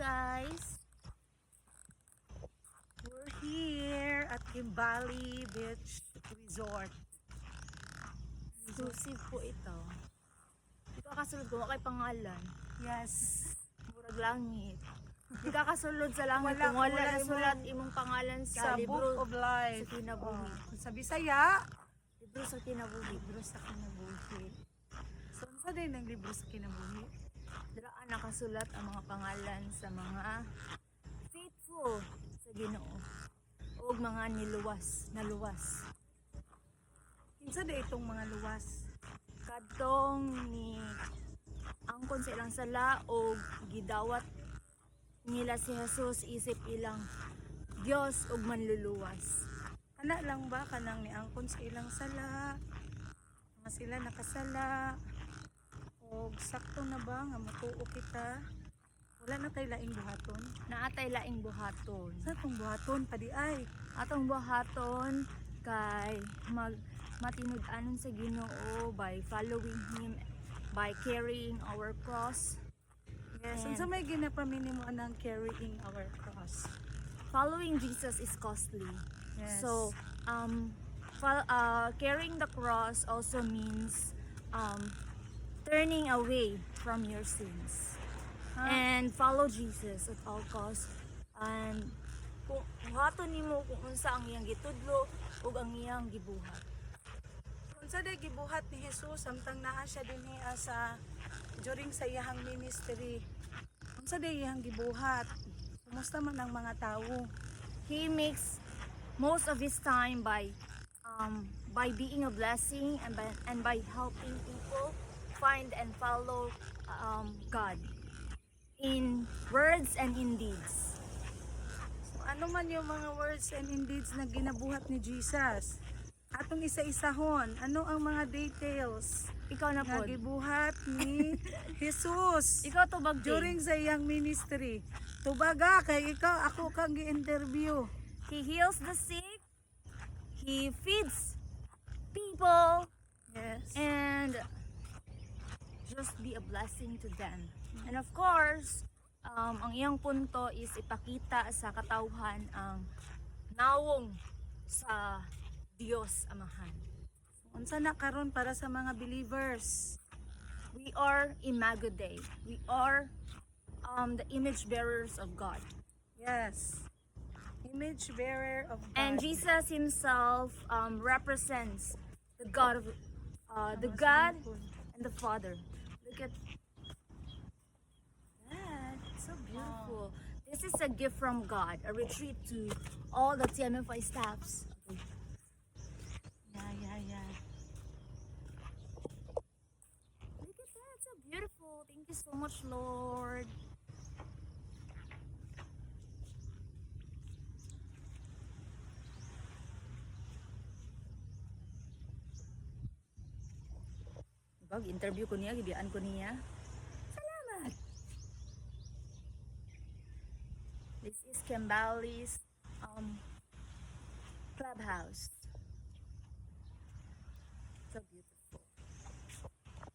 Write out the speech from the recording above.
guys! We're here at Kimbali Beach Resort. Exclusive po ito. Di ka kasulod ko, kay pangalan. Yes. Murag langit. Di ka kasulod sa langit Wala- kung wala wala nasulat imong pangalan Sa sa Book libro of Life. sa kinabuhi. Sa Bisaya. Libro sa kinabuhi. Libro sa kinabuhi. So, ano din ang libro sa kinabuhi? Diraan nakasulat ang mga pangalan sa mga faithful sa Ginoo o mga naluwas. Kinsa da itong mga luwas? Kadtong ni angkon sa ilang sala o gidawat nila si Jesus isip ilang Dios ug manluluwas. Kana lang ba kanang niangkon sa ilang sala? Mga sila nakasala. O sakto na ba nga matuo kita? Wala na tayo laing buhaton. Naatay laing buhaton. Sa itong buhaton padi ay. Atong buhaton kay matinud-anon sa Ginoo by following him, by carrying our cross. Yes, And unsa may ginapamini mo anang carrying our cross. Following Jesus is costly. Yes. So, carrying the cross also means turning away from your sins and follow Jesus at all costs. And kung haton nimo kung unsa ang iyang gitudlo ug ang iyang gibuhat. Unsa day gibuhat ni Jesus samtang naa siya dinhi sa during sa iyang ministry. Unsa day iyang gibuhat? Kumusta man ang mga tawo? He makes most of his time by being a blessing and by helping people find and follow God in words and in deeds. So, ano man yung mga words and indeeds na ginabuhat ni Jesus? Atong isa-isahon, ano ang mga details Ikaw na nga po. gibuhat ni Jesus Ikaw to bag during sa iyang ministry? Tubaga kay ikaw ako kang gi-interview. He heals the sick. He feeds people Yes. and just be a blessing to them. And of course, ang iyang punto is ipakita sa katawhan ang nawong sa Dios Amahan. Unsa na karon para sa mga believers? We are Imago Dei. We are the image bearers of God. Yes. Image bearer of God. And Jesus himself represents the God of the God and the Father. Look at that. It's so beautiful. This is a gift from God, a retreat to all the TMFI staffs. Okay. Yeah. Look at that. So beautiful. Thank you so much, Lord. Interview ko niya, gibian ko niya. Salamat! This is Kimbali's clubhouse.